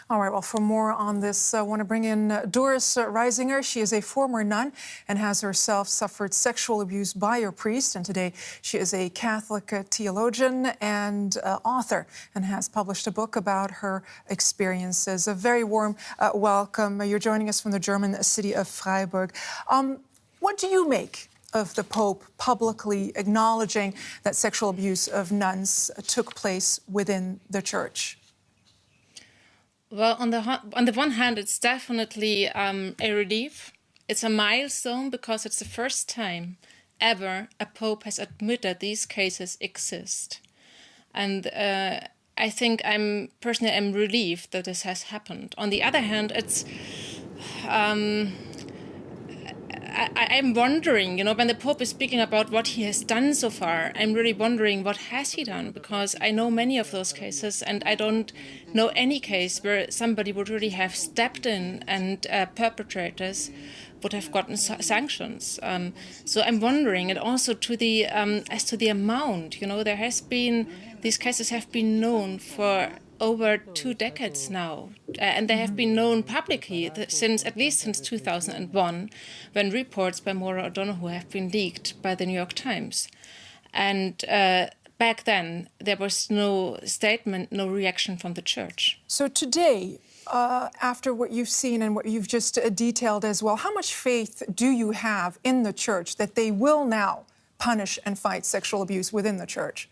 All right, well, for more on this, I want to bring in Doris Reisinger. She is a former nun and has herself suffered sexual abuse by a priest. And today she is a Catholic theologian and author and has published a book about her experiences. A very warm welcome. You're joining us from the German city of Freiburg. What do you make of the Pope publicly acknowledging that sexual abuse of nuns took place within the Church? Well, on the one hand, it's definitely a relief. It's a milestone because it's the first time ever a Pope has admitted these cases exist. And I think I'm relieved that this has happened. On the other hand, it's I'm wondering, when the Pope is speaking about what he has done so far, I'm really wondering what has he done, because I know many of those cases and I don't know any case where somebody would really have stepped in and perpetrators would have gotten sanctions. So I'm wondering, and also to the as to the amount, there has been, these cases have been known for over 2 decades now, and they have been known publicly at least since 2001, when reports by Maura O'Donoghue have been leaked by the New York Times. And back then, there was no statement, no reaction from the Church. So today, after what you've seen and what you've just detailed as well, how much faith do you have in the Church that they will now punish and fight sexual abuse within the Church?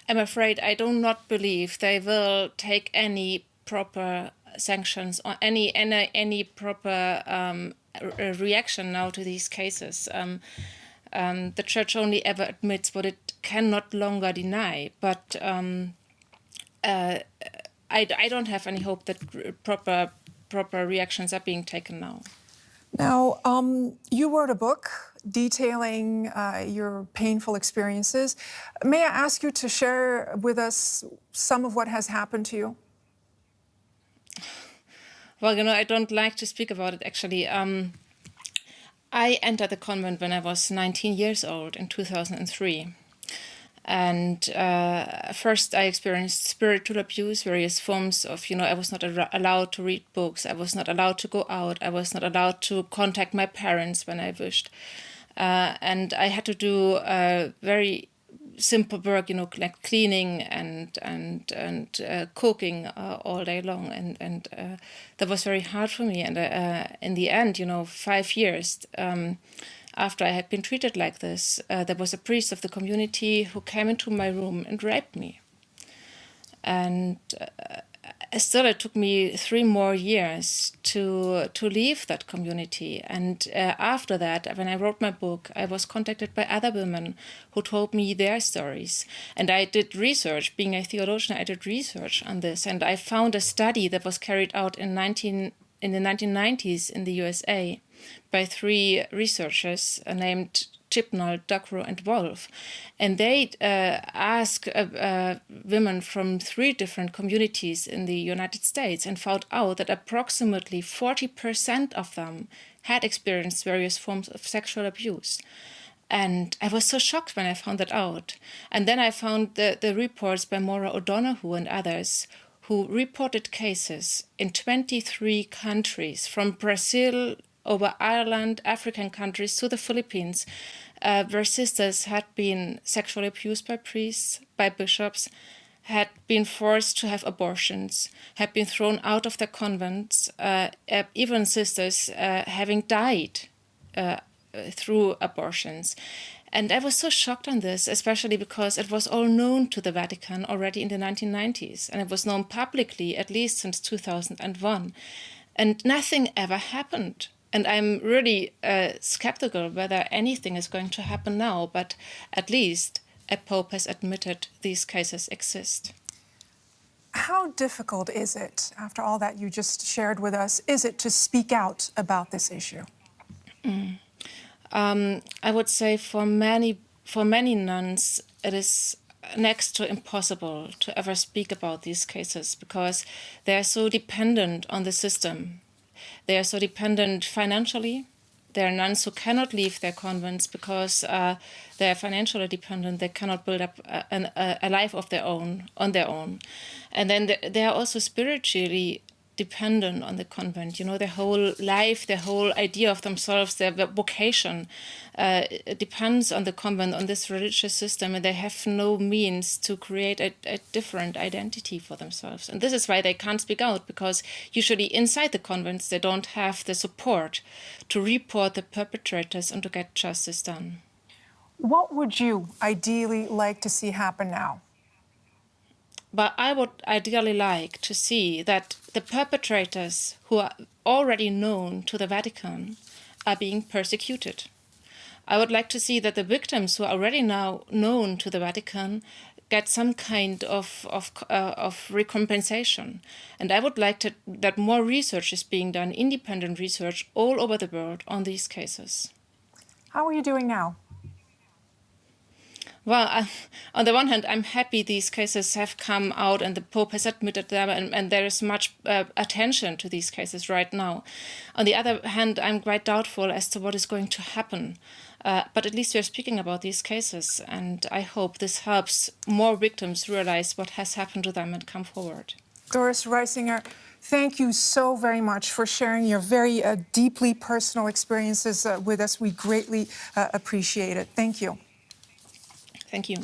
I'm afraid I do not believe they will take any proper sanctions or any proper reaction now to these cases. The Church only ever admits what it can no longer deny, but I don't have any hope that proper reactions are being taken now. Now, you wrote a book detailing your painful experiences. May I ask you to share with us some of what has happened to you? Well, I don't like to speak about it, actually. I entered the convent when I was 19 years old in 2003. And first I experienced spiritual abuse, various forms of, I was not allowed to read books, I was not allowed to go out, I was not allowed to contact my parents when I wished. And I had to do very simple work, like cleaning and cooking all day long. And that was very hard for me. And in the end, 5 years after I had been treated like this, there was a priest of the community who came into my room and raped me. And still, it took me 3 more years to leave that community. And after that, when I wrote my book, I was contacted by other women who told me their stories. And I did research. Being a theologian, I did research on this. And I found a study that was carried out in the 1990s in the USA by 3 researchers named Chibnall, Ducrow, and Wolf. And they asked women from 3 different communities in the United States and found out that approximately 40% of them had experienced various forms of sexual abuse. And I was so shocked when I found that out. And then I found the reports by Maura O'Donoghue and others who reported cases in 23 countries, from Brazil over Ireland, African countries, to the Philippines, where sisters had been sexually abused by priests, by bishops, had been forced to have abortions, had been thrown out of their convents, even sisters having died through abortions. And I was so shocked on this, especially because it was all known to the Vatican already in the 1990s, and it was known publicly at least since 2001. And nothing ever happened. And I'm really skeptical whether anything is going to happen now, but at least a Pope has admitted these cases exist. How difficult is it, after all that you just shared with us, is it to speak out about this issue? I would say for many nuns, it is next to impossible to ever speak about these cases because they are so dependent on the system. They are so dependent financially, there are nuns who cannot leave their convents because they're financially dependent. They cannot build up a life of their own, on their own. And then they are also spiritually dependent on the convent. You know, their whole life, their whole idea of themselves, their vocation depends on the convent, on this religious system, and they have no means to create a different identity for themselves. And this is why they can't speak out, because usually inside the convents they don't have the support to report the perpetrators and to get justice done. What would you ideally like to see happen now? But I would ideally like to see that the perpetrators who are already known to the Vatican are being persecuted. I would like to see that the victims who are already now known to the Vatican get some kind of recompensation. And I would like that more research is being done, independent research all over the world on these cases. How are you doing now? Well, on the one hand, I'm happy these cases have come out and the Pope has admitted them, and there is much attention to these cases right now. On the other hand, I'm quite doubtful as to what is going to happen. But at least we're speaking about these cases, and I hope this helps more victims realize what has happened to them and come forward. Doris Reisinger, thank you so very much for sharing your very deeply personal experiences with us. We greatly appreciate it. Thank you. Thank you.